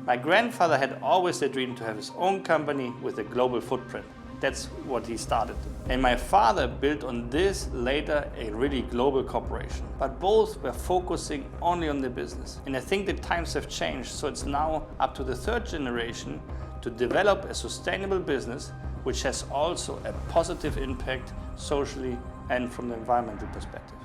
My grandfather had always the dream to have his own company with a global footprint. That's what he started. And my father built on this later a really global corporation. But both were focusing only on the business. And I think the times have changed, so it's now up to the third generation to develop a sustainable business which has also a positive impact socially and from the environmental perspective.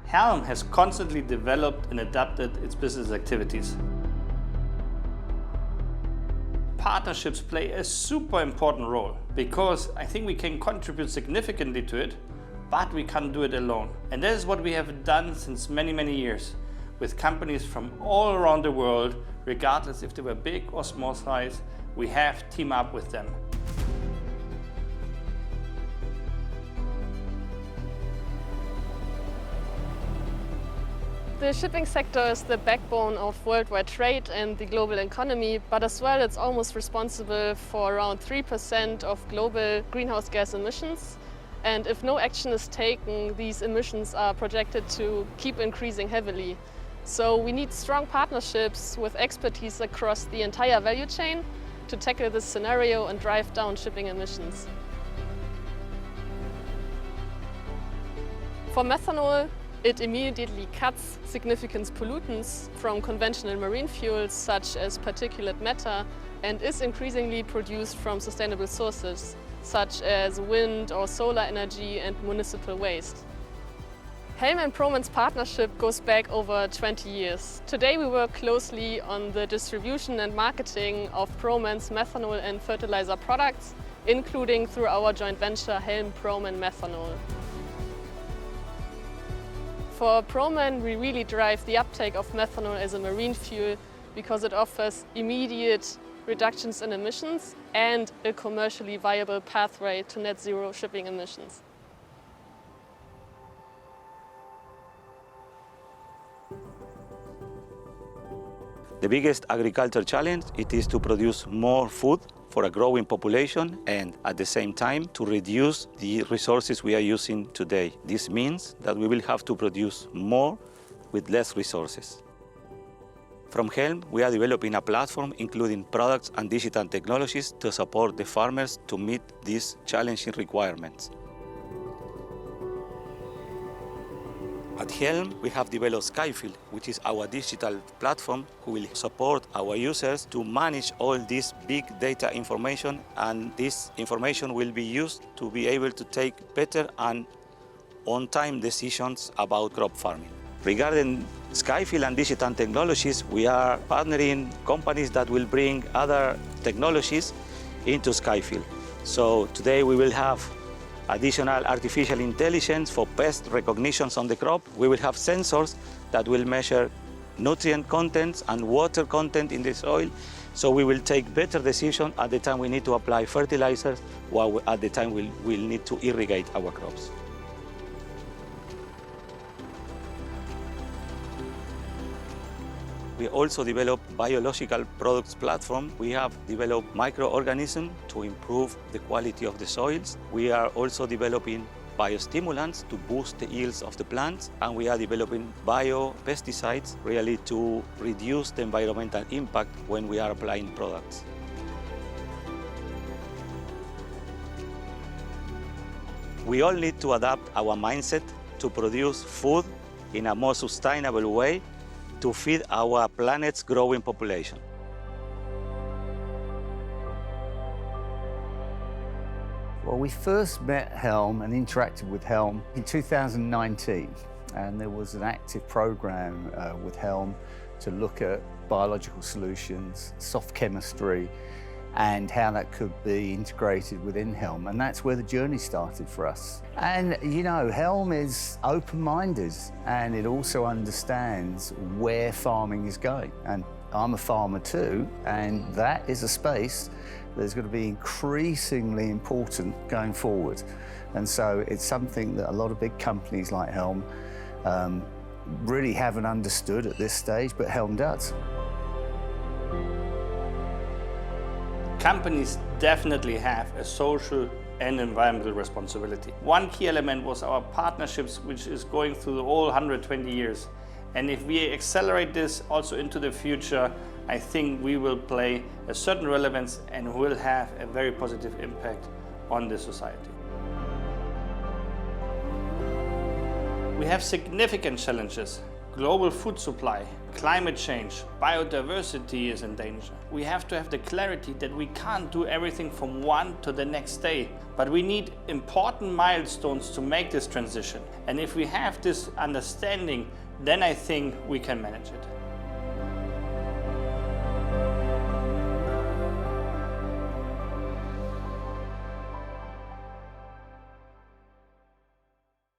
HELM has constantly developed and adapted its business activities. Partnerships play a super important role because I think we can contribute significantly to it, but we can't do it alone. And that is what we have done since many years with companies from all around the world, regardless if they were big or small size. We have teamed up with them. The shipping sector is the backbone of worldwide trade and the global economy, but as well it's almost responsible for around 3% of global greenhouse gas emissions. And if no action is taken, these emissions are projected to keep increasing heavily. So we need strong partnerships with expertise across the entire value chain to tackle this scenario and drive down shipping emissions. For methanol, it immediately cuts significant pollutants from conventional marine fuels such as particulate matter and is increasingly produced from sustainable sources such as wind or solar energy and municipal waste. HELM and Proman's partnership goes back over 20 years. Today we work closely on the distribution and marketing of Proman's methanol and fertilizer products, including through our joint venture HELM Proman Methanol. For Proman, we really drive the uptake of methanol as a marine fuel because it offers immediate reductions in emissions and a commercially viable pathway to net zero shipping emissions. The biggest agriculture challenge it is to produce more food for a growing population and at the same time to reduce the resources we are using today. This means that we will have to produce more with less resources. From HELM, we are developing a platform including products and digital technologies to support the farmers to meet these challenging requirements. At HELM, we have developed Skyfield, which is our digital platform who will support our users to manage all this big data information, and this information will be used to be able to take better and on-time decisions about crop farming. Regarding Skyfield and digital technologies, we are partnering companies that will bring other technologies into Skyfield. So today we will have additional artificial intelligence for pest recognitions on the crop. We will have sensors that will measure nutrient contents and water content in the soil, so we will take better decisions at the time we need to apply fertilizers or at the time we'll need to irrigate our crops. We also develop biological products platform. We have developed microorganisms to improve the quality of the soils. We are also developing biostimulants to boost the yields of the plants, and we are developing biopesticides really to reduce the environmental impact when we are applying products. We all need to adapt our mindset to produce food in a more sustainable way to feed our planet's growing population. Well, we first met HELM and interacted with HELM in 2019, and there was an active program with HELM to look at biological solutions, soft chemistry, and how that could be integrated within HELM. And that's where the journey started for us. And you know, HELM is open-minded, and it also understands where farming is going. And I'm a farmer too, and that is a space that's going to be increasingly important going forward. And so it's something that a lot of big companies like HELM really haven't understood at this stage, but HELM does. Companies definitely have a social and environmental responsibility. One key element was our partnerships, which is going through the whole 120 years. And if we accelerate this also into the future, I think we will play a certain relevance and will have a very positive impact on the society. We have significant challenges. Global food supply, climate change, biodiversity is in danger. We have to have the clarity that we can't do everything from one to the next day, but we need important milestones to make this transition. And if we have this understanding, then I think we can manage it.